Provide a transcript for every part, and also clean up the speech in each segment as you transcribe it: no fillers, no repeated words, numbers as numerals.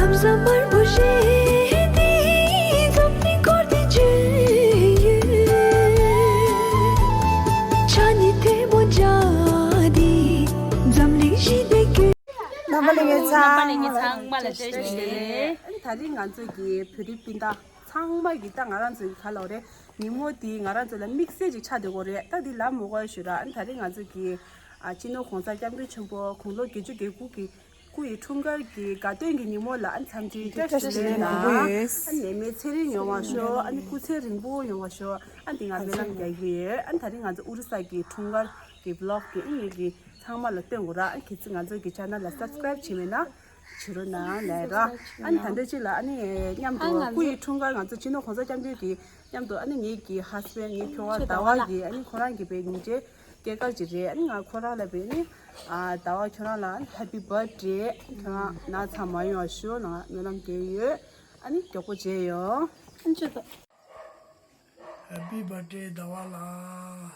zamzamar bujedi zamni kordi chani te mojadi zamli jideke 다리 간쪽이 필리핀다 상막이 땅 알아서 칼로레 니모디 알아서 믹스지 차되고래 딱디 라 먹어야 쉬라 다리 간쪽이 아 진호 공사 장비 정보 공로 기주게 구기 구이 총갈기 가된기 니모라 안 참지 됐으나 안 내매 체리 영화쇼 아니 구체rin 보 영화쇼 안 띵아 베랑 게게 안 다리 간쪽 우르사기 총갈기 블로그기 이기 상말로 땡고라 안 기증 간쪽이 채널 subscribe 치면나 주로나 내가 안 단대지라 아니 냠도 구이 총갈 간쪽 진호 공사 장비기 냠도 아니 얘기 하스벤이 표와 다와기 아니 코란기 베니제 개가지리 아니 코라라 베니 아 다와 코라라 해피 버스데이 나 참아요 쇼 나 너랑 게예 아니 교고제요 한주도 해피 버스데이 다와라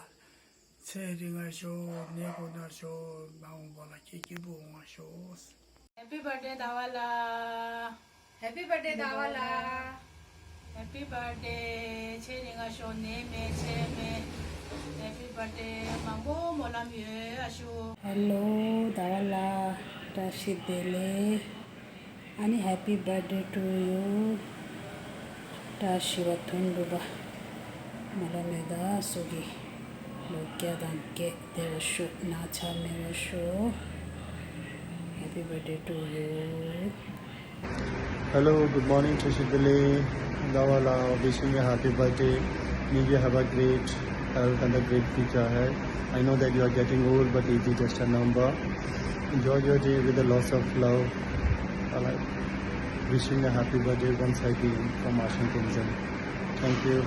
세링아 쇼 네고나 쇼 마음보라 키키부마 쇼 Happy birthday Dawala. Happy birthday Dawala. Happy birthday Cheringa Shone me cheme. Happy birthday Mambo Molamye Ashu. Hello Dawala Tashidele Ani happy birthday to you Tashivatun Buba Malameda Sugi Lokya Danke Devashu Nacha Mevashu Happy birthday to you. Hello, good morning to Shidali. Dawala, wishing you a happy birthday. May you have a great health and a great future ahead. I know that you are getting old, but age is just a number. Enjoy your day with a lots of love. Wishing you a happy birthday once again from Washington. Thank you.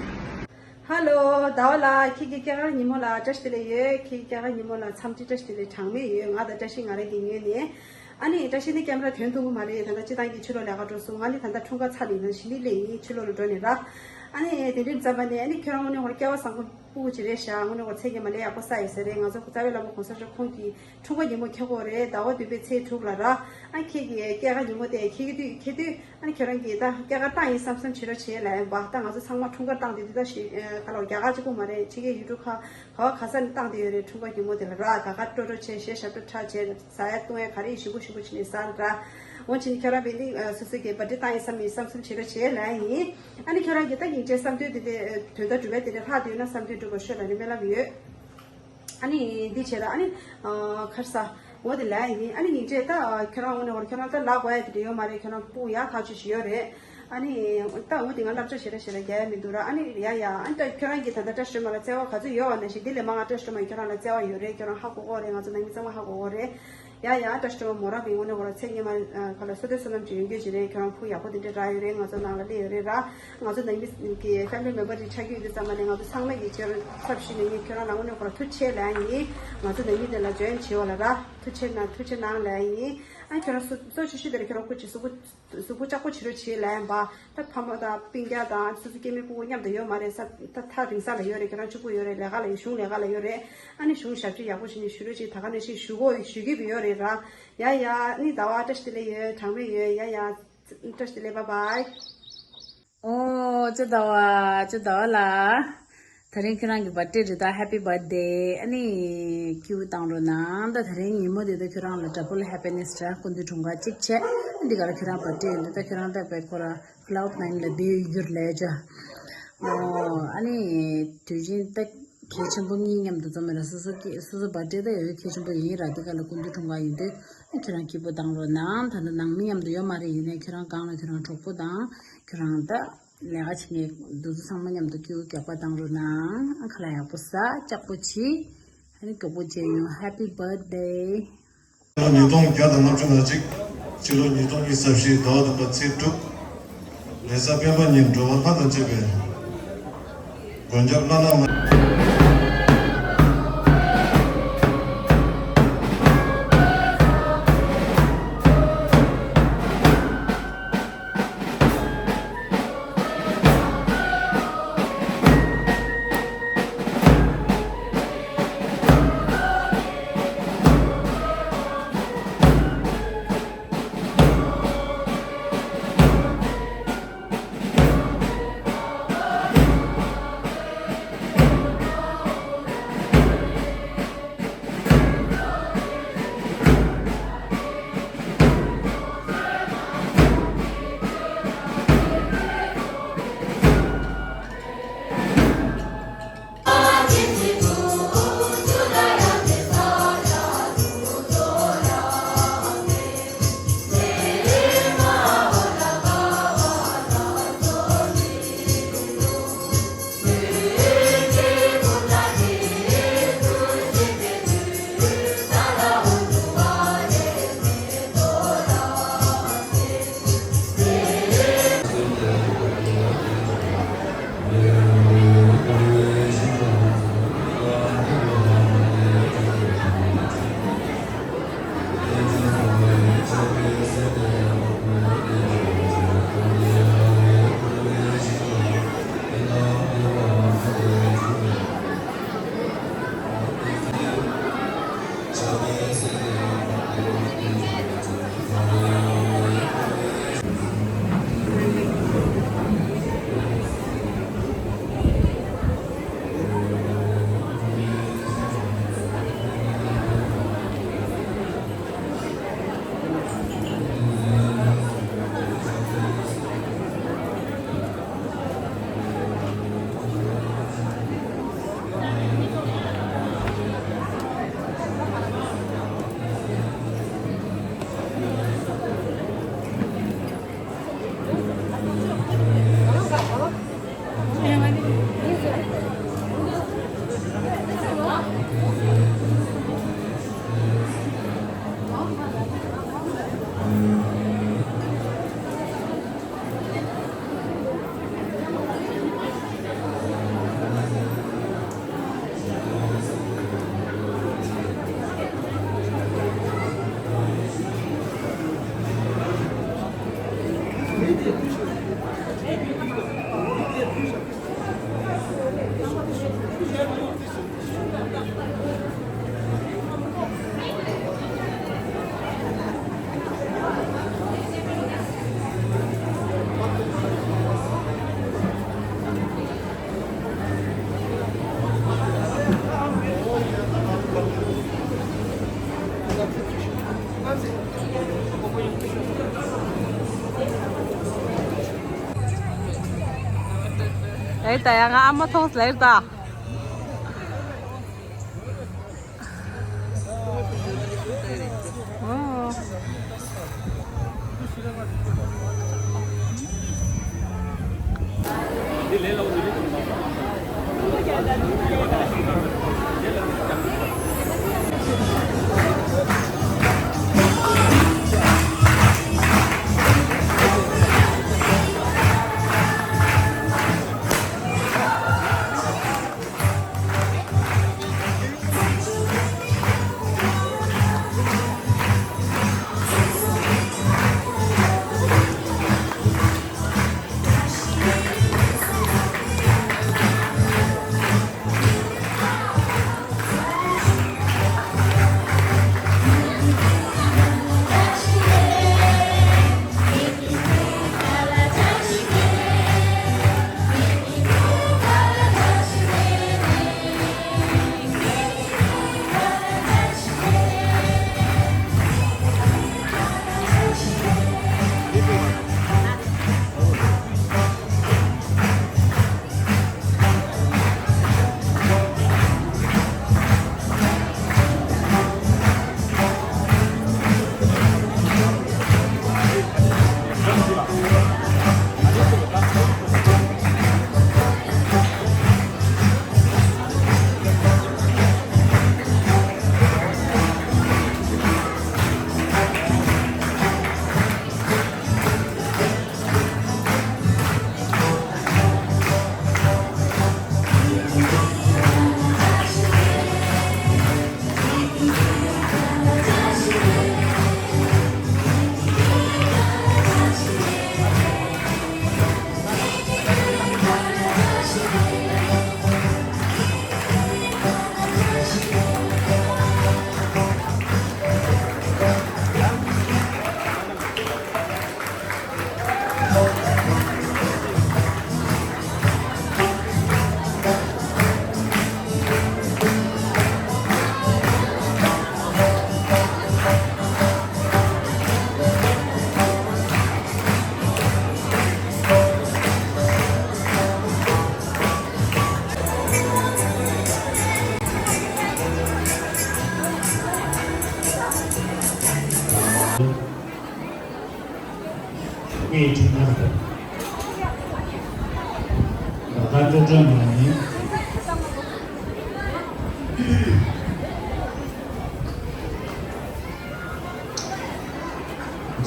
Hello, Dawala, Kiki Kara Nimola, just the Kiki Kara Nimola, something just the Tangmi, other dashing already. 아니 자신의 camera 된도 말이 단다 지단기 치료 나가줘서 아니 단다 총각 차리는 실리리 치료를 전해라 아니 데린 잡아내 아니 결혼을 그렇게 와서 보고 지내셔 오늘 그 책에 말이 하고 사이스에 가서 그자위라 뭐 건설 콘기 총각이 뭐 켜고래 나와 비비체 두라라 아니 키기에 깨가 뭐대 키기도 아니 결혼기다 깨가 땅이 삼선 치료 치래 봐 땅에서 상마 총각 땅들이다 시 가로 가가지고 말에 지게 유독하 거 가산 땅들이 총각이 뭐들라 가가 또로 제시셔도 차제 사야 동에 가리 쉬고 지내 산다 원친 결합이 스스게 버디 땅이 삼선 치료 치래 아니 결혼기 딱 이제 삼도들이 되다 주베들이 하도나 삼도 거 쉬라니 메라비에 아니 디체라 아니 카사 어디라 아니 이제 다 결혼을 우리 결혼도 나고야 돼요 말이 결혼 뿌야 가주시요래 아니 딱 어디가 납치시래시래 미두라 아니 야야 안타 결혼기 다 다시 말아 제가 가지요 안시 딜레 망아 다시 말 결혼을 제가 요래 결혼하고 거래 가서 내가 하고 거래 야야 다시 뭐라 비오는 거라 책임을 걸어 서대서는 주인계지래 결혼 후 야고든지 라이래 가서 나가래라 가서 내가 이렇게 패밀리 멤버들이 차기도 자만에 가서 상맥이 저를 섭신이 결혼하고는 거라 투체라니 가서 내가 join 지원하라 투체나라니 아니 결혼 소주시들이 결혼 끝이 수고 잡고 치료 치래 봐. 딱 파마다 빙가다 수수께미 보고 냠도 요 말에서 다 링사를 요래 결혼 주고 요래 내가 요래 아니 슝샤지 야고신이 슈르지 다가내시 슈기 비요래라 야야 니 나와 테스트레 장메 야야 테스트레 바이바이 저다와라 다른 그랑이 버티다 해피 버스데이 아니 큐 땅로나 다 다른 이모데도 그랑을 더블 해피니스라 군디 중가 찍체 디가라 그랑 버티인데 다 그랑다 베코라 클라우드 9라 비그르레자 아니 투진 딱 개천봉이 냠도 좀을 수수 버티다 여기 개천봉이 라디가라 군디 중가인데 그랑 기보 땅로나 다른 낭미냠도 요 말이 이네 그랑 강을 그랑 족보다 그랑다 내가 지금 두두 상만냠도 키우기 아빠당로나 칼라야 부사 잡부치 아니 그보제요 해피 버스데이 유동 겨다는 중아직 지로 유동 있었시 더더 버치투 내사 변번님 저 하던 집에 건접나나 lấy tay nga amma thos lấy ta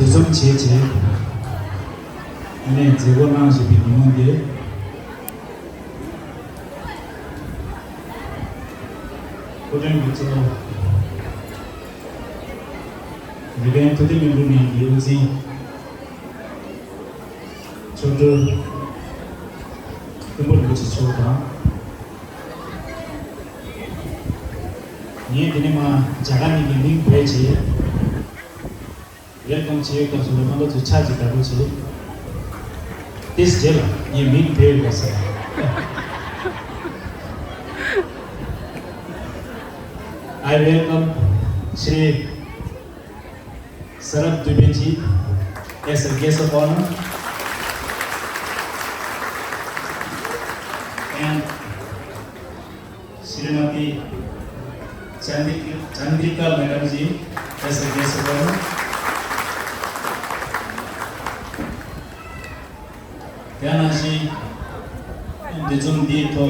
대전 제제 안에 제거나시 비는데 고정부터 이게 도대체 분이 이웃이 저도 그걸 붙여 줘봐 ये दिन में जगह निकलनी हुए चाहिए welcome चाहिए तो सुनो मतलब अच्छा जिता हो चाहिए इस जगह ये मीन पेड़ कैसे I welcome Shri Sarat Dubey ji as a guest of honor and Srimati Chandrika Madam ji as a guest of honor. Dhyanaji Dijum Di to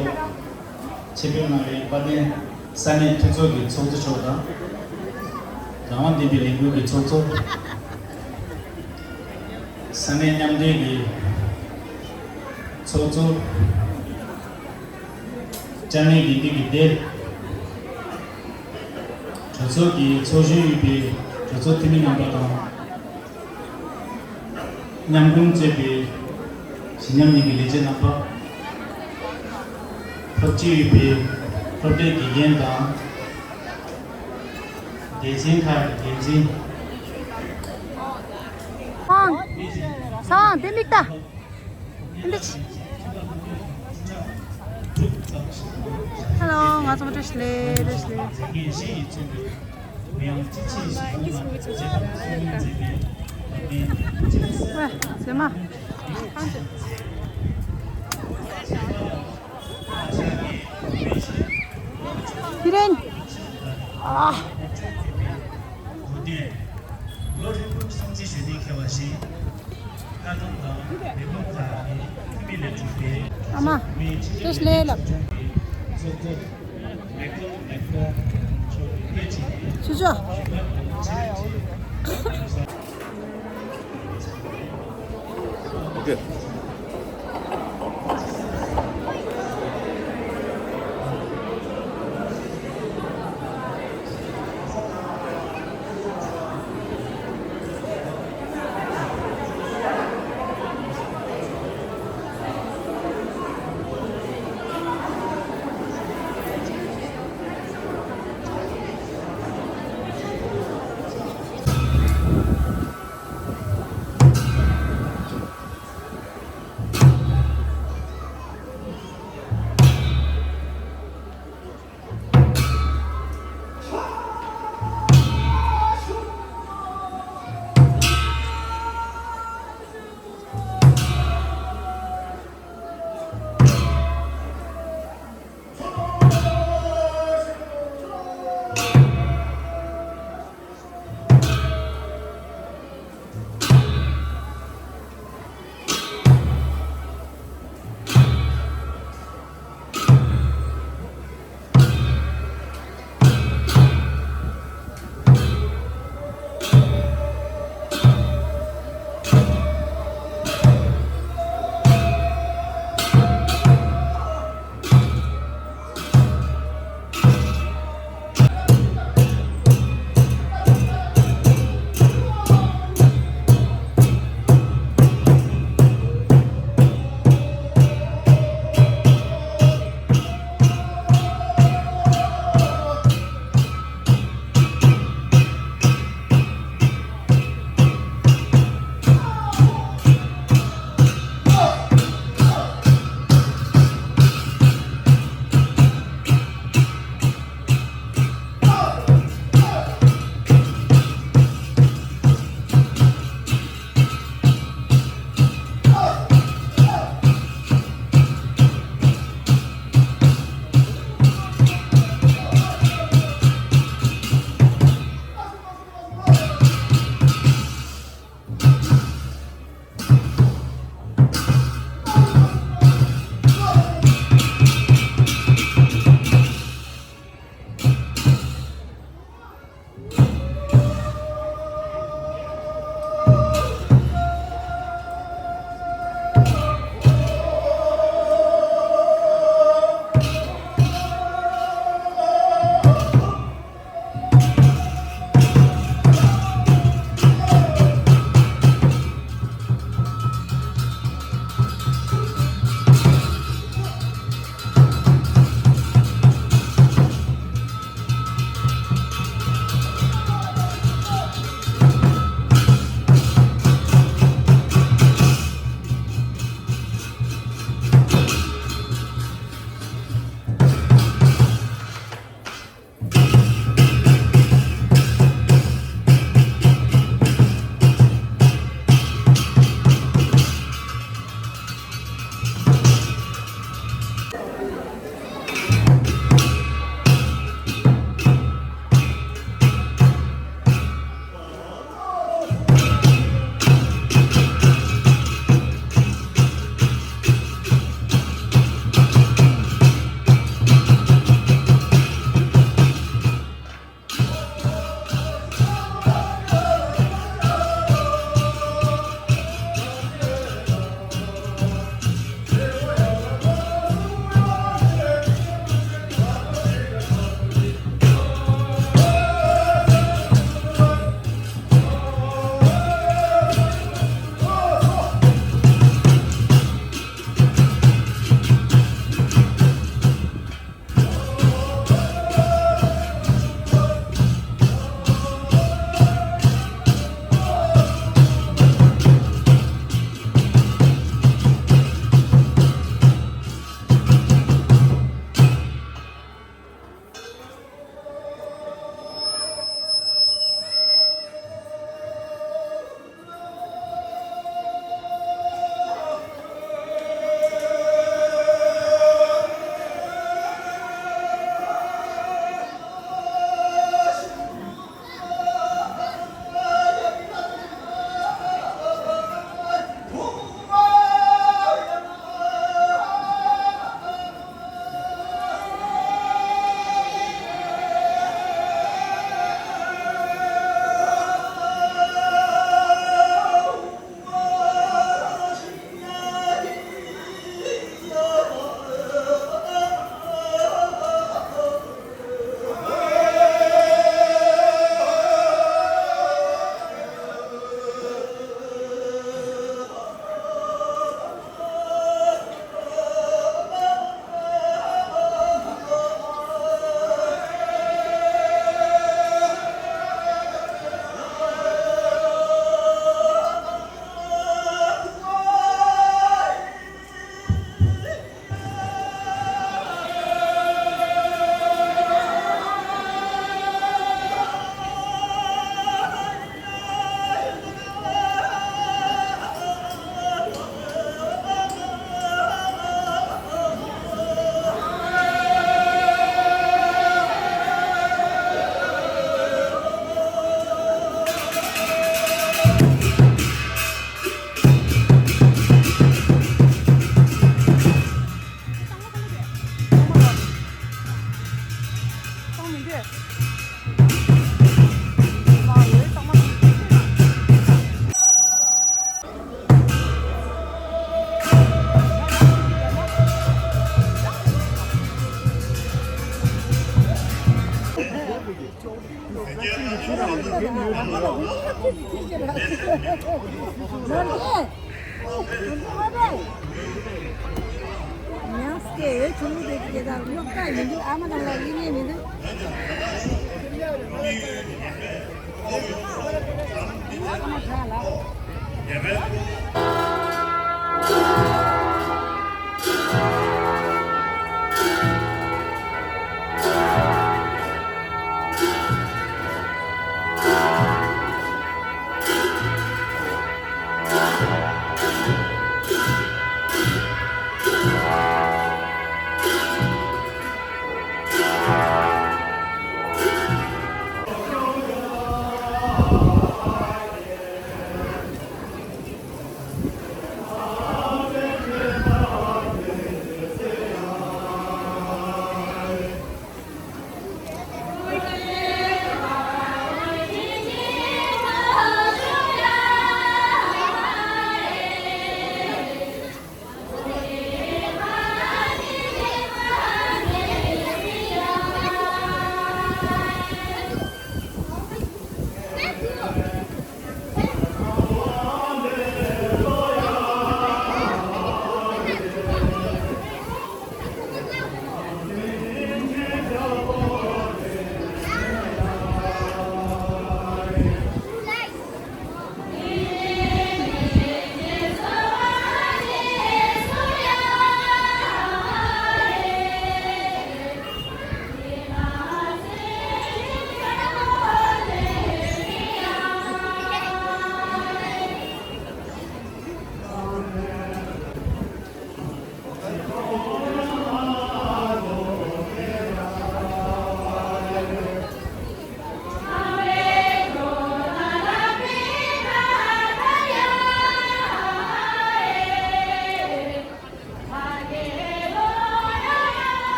Chipionari Bade Sani Tuzo Gi Choto Choda Raman Di Bilingu Gi Choto Sani Nyamde Gi Choto Chani Gi Gi Del 저기 저주입이 저쪽 팀이 나가다 냠군 제비 신념님이 리제 나빠 법지위비 법대기 연당 대진카 대진 상 땜빅다 근데치 Hello, nga zama dashli. 왜? 쌤아. 비렌. 아. 아마. dashli. 주저.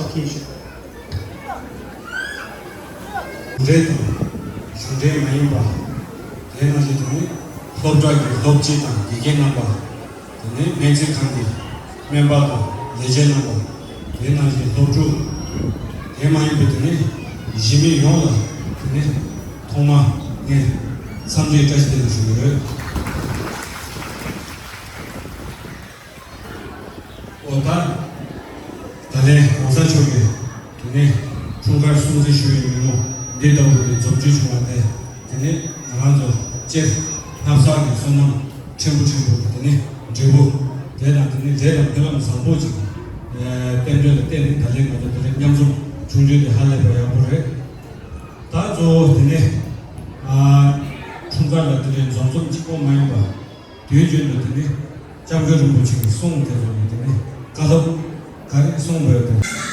occasion. Today, Mayimba, then I did Love Drug, Love Cheetah, Gigant number, the name Magic Candy, Member, Legend number, then I did Love Drew, then Mayimba, Jimmy Yola, Toma, Sunday Tested. 오다 달에 오사 쪽에 근데 중간 순서 쉬는 데이터를 접주 중인데 근데 나가서 제 합사하기 손은 전부 근데 제보 대단 근데 대단 그런 상보지 땡들 때는 달린 것들은 양좀 중주의 하려고야 그래 다저 근데 중간 것들은 점점 찍고 많이 봐 뒤에는 근데 장교를 붙이고 송대로 가서 가는 송보였다.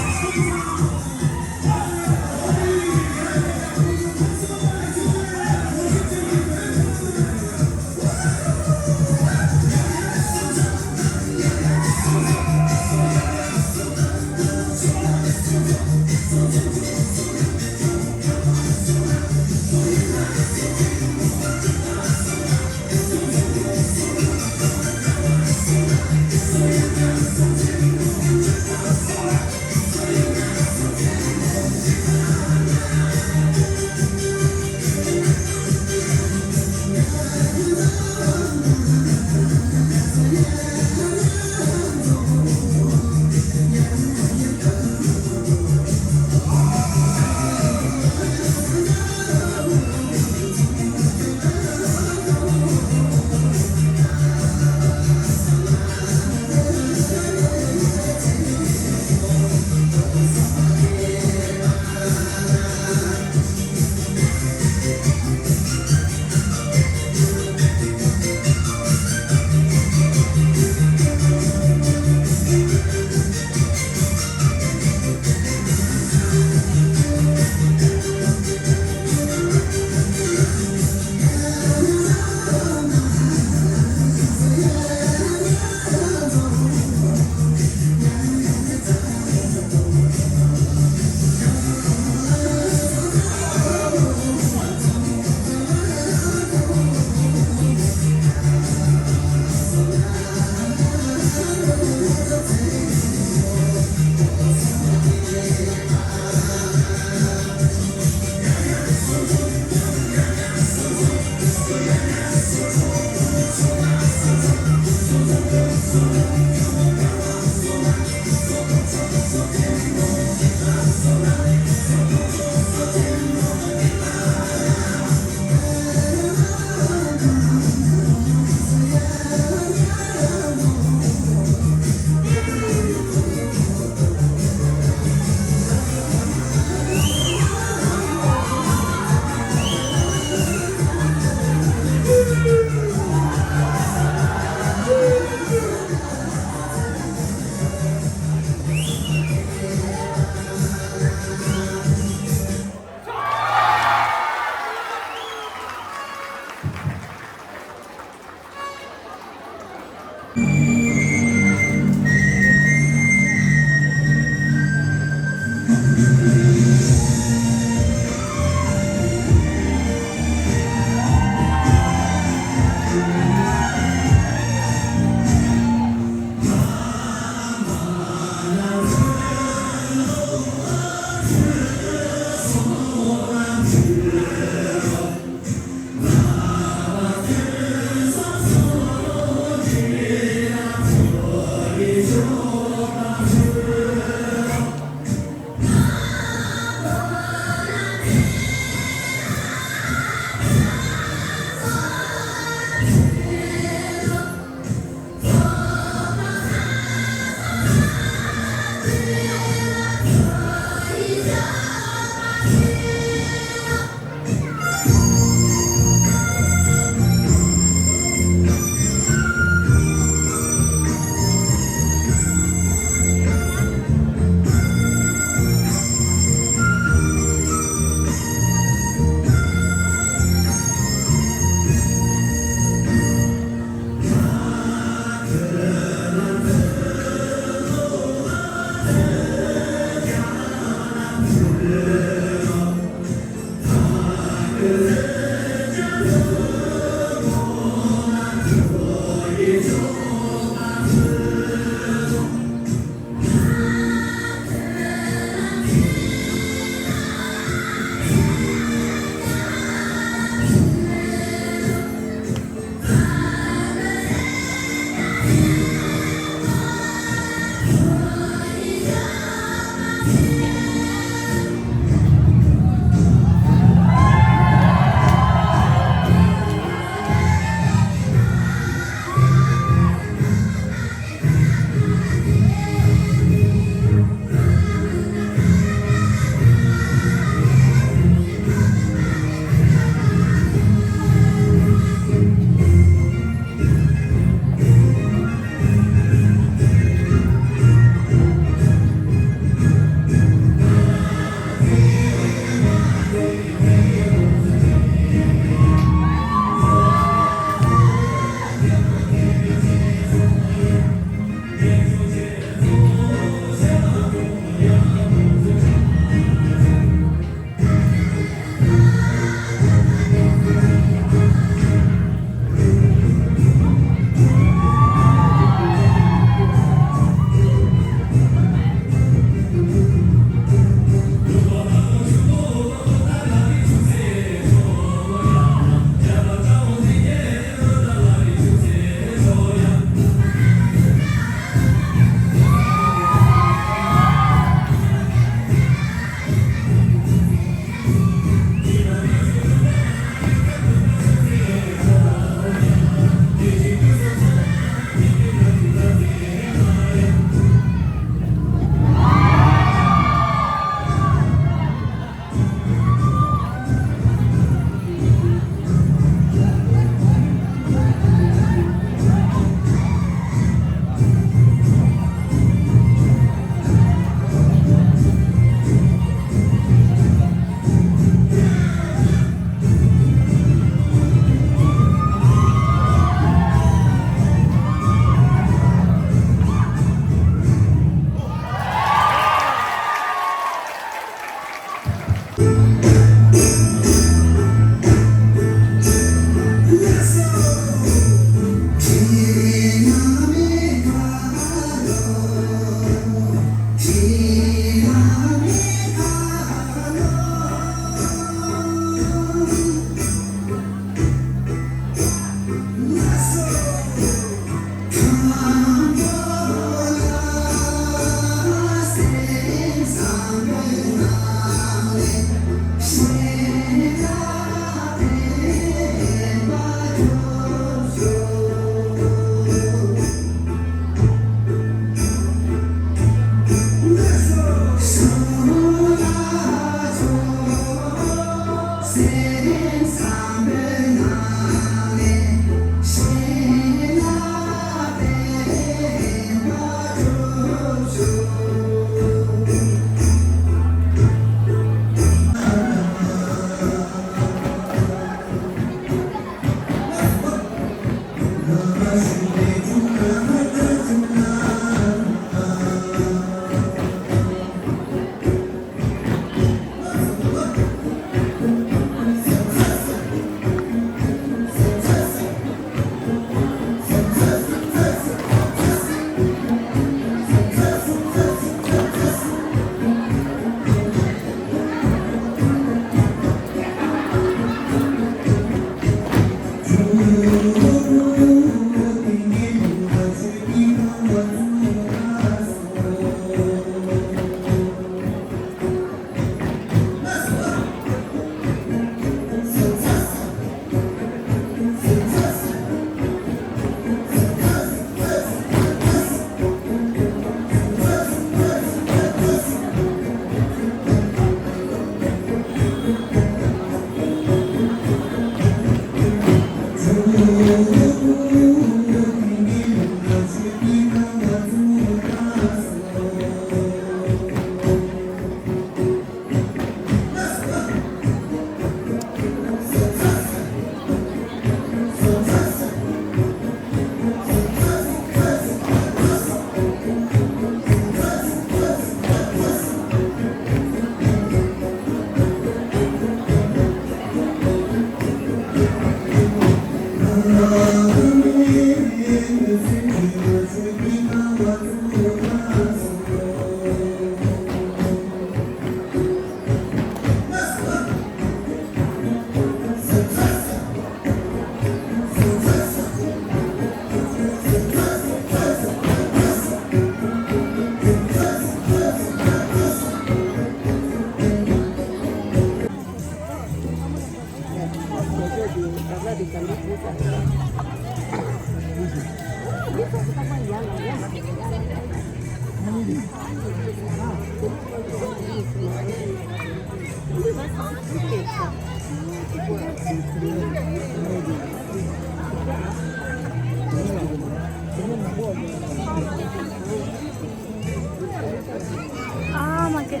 아, 맞게.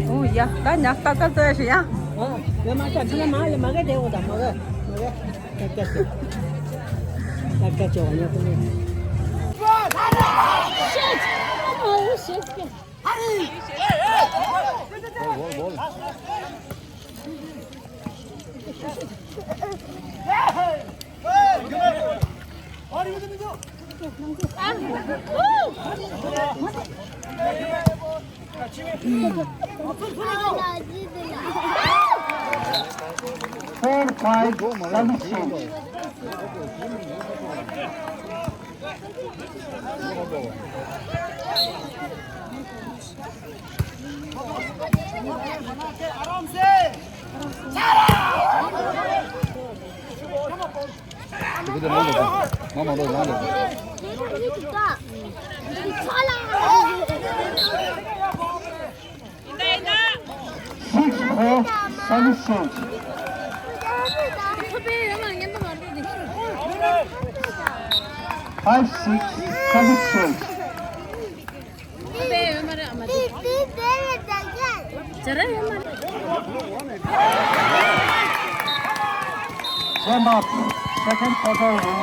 오, 야, 난 약 닦았어야지, 야. Second quarter.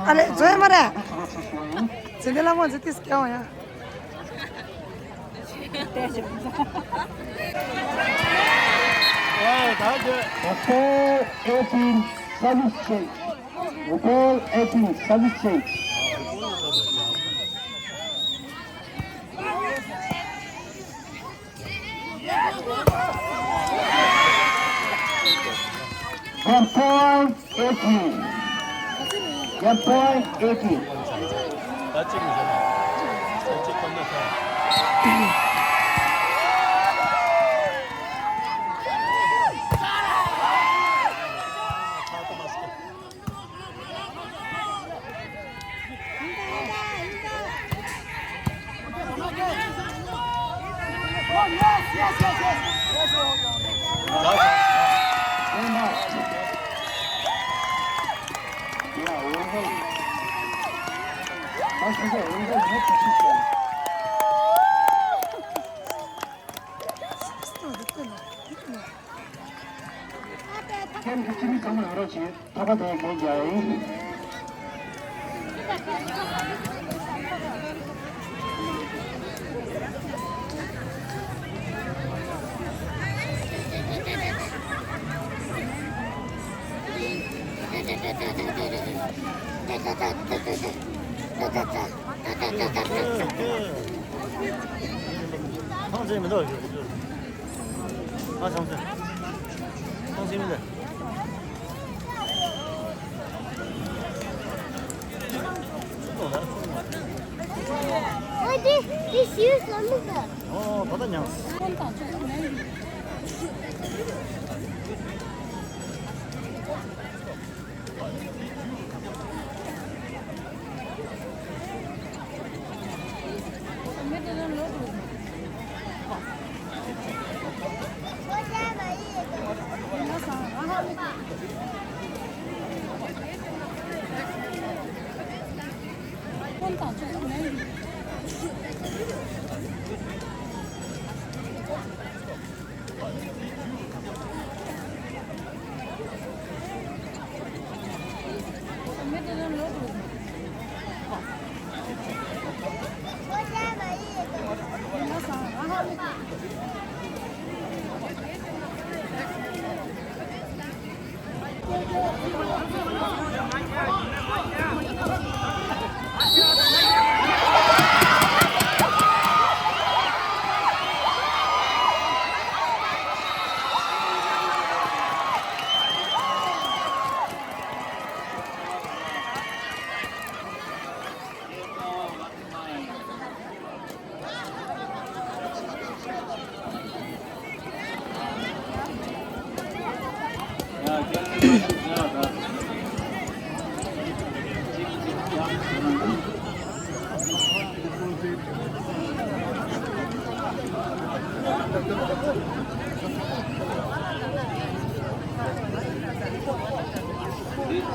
अरे जोए मरे जिंदला मो जतिस क्या होया Hotel 18 service change. Hotel 18 service change. Game point 18. Game point 18. 캠 규칙이 정말 그렇지. 다가 더 굉장히. 선생님들 아 잠깐 선생님들 받았냐?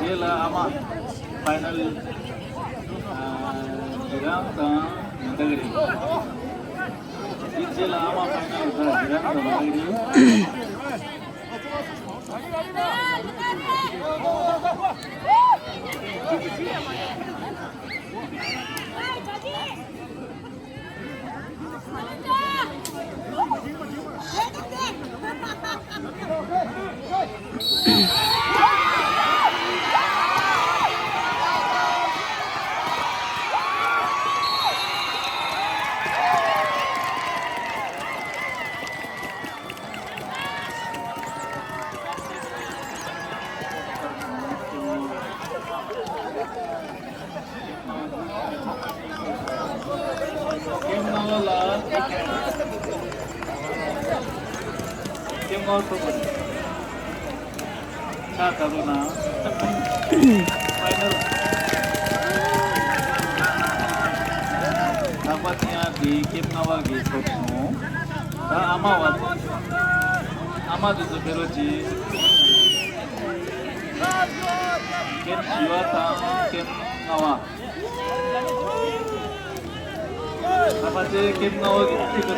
Dia lah ama final jirang ta nandagiri. Dia lah ama final jirang ta nandagiri. Kim ngô tu mình cha karuna final dapatnya di Kim Nawa gitu dah amawat ama itu beroji Kim jiwa tang Kim Nawa dapatnya Kim Nawa gitu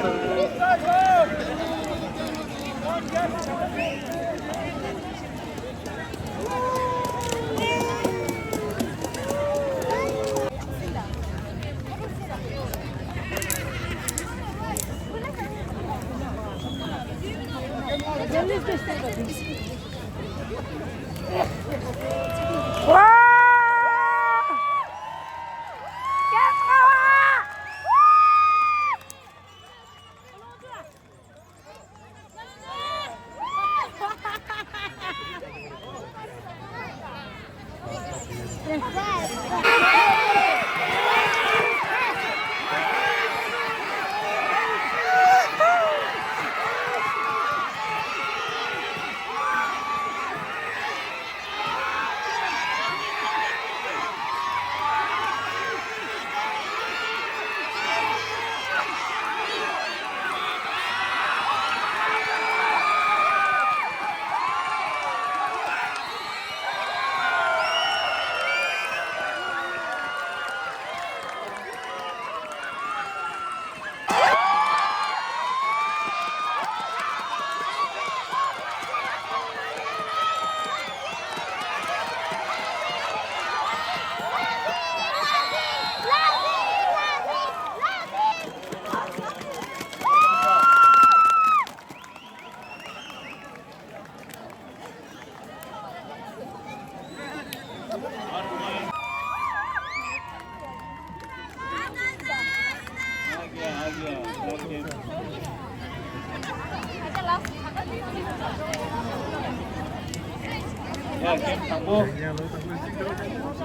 Ya, Kim Tambo.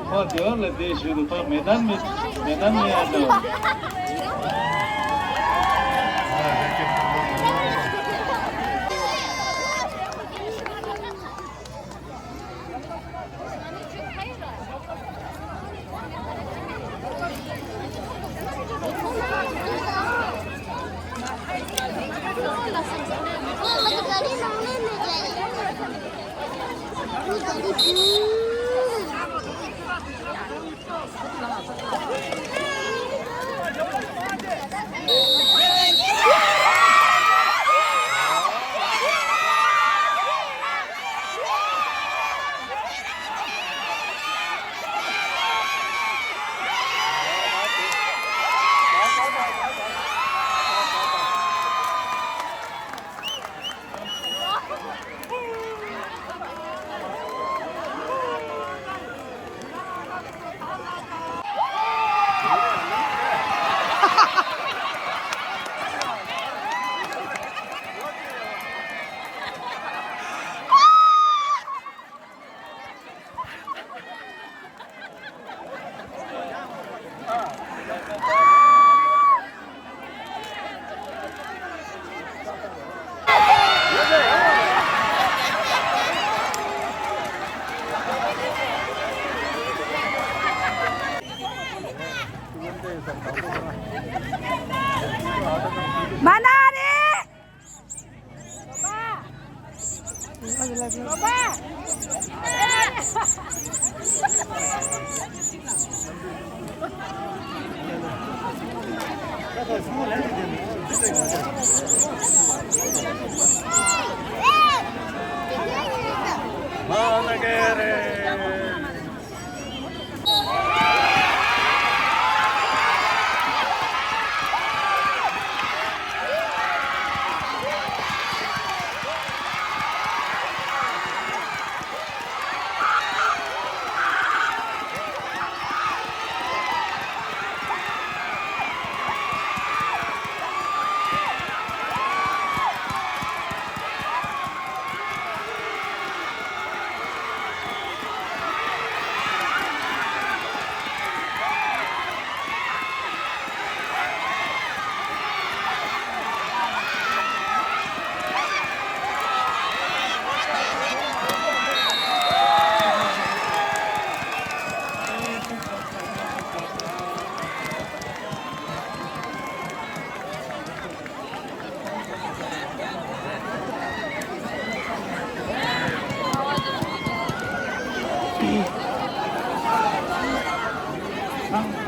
Oh, dia lebih sudah tu medan ni ada.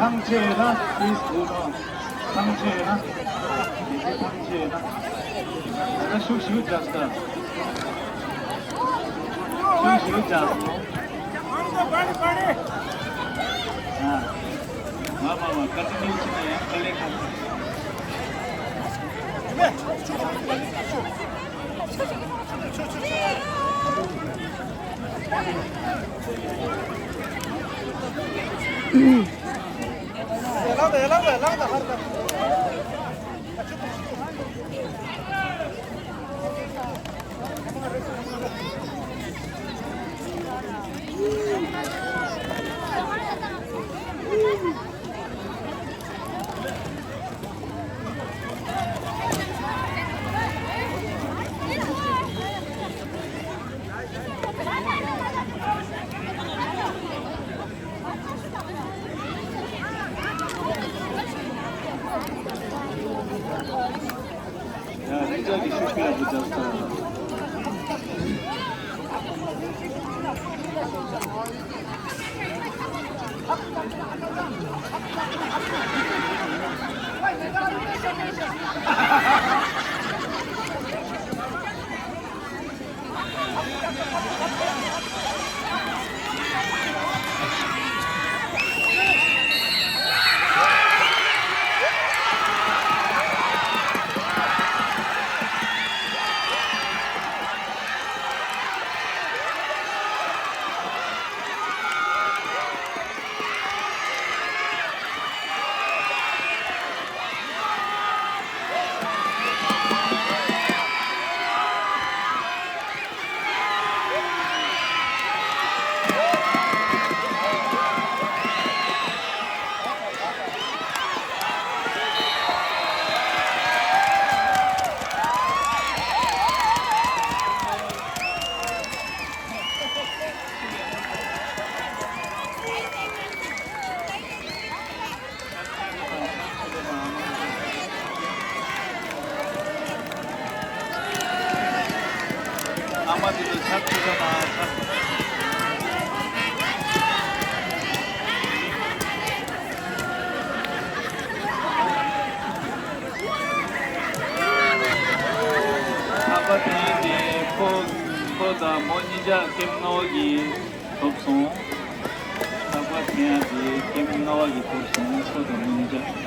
상체나 이스토너 상체나 이제 상체나 내가 슉슉 잤다 슉슉 잤어 자 마마마 같은 일치네 빨리 가 야, 진작에 실패야 붙였어. 아마도 잡히잖아. 아바티니 포다 모니자 겜나오기 덥송. 아바티니 겜나오기 덥송 포다 모니자.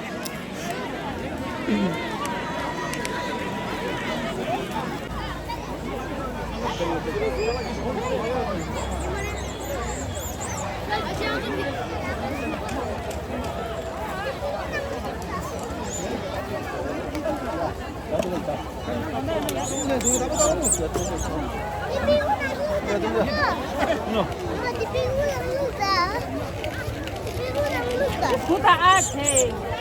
Puta arte.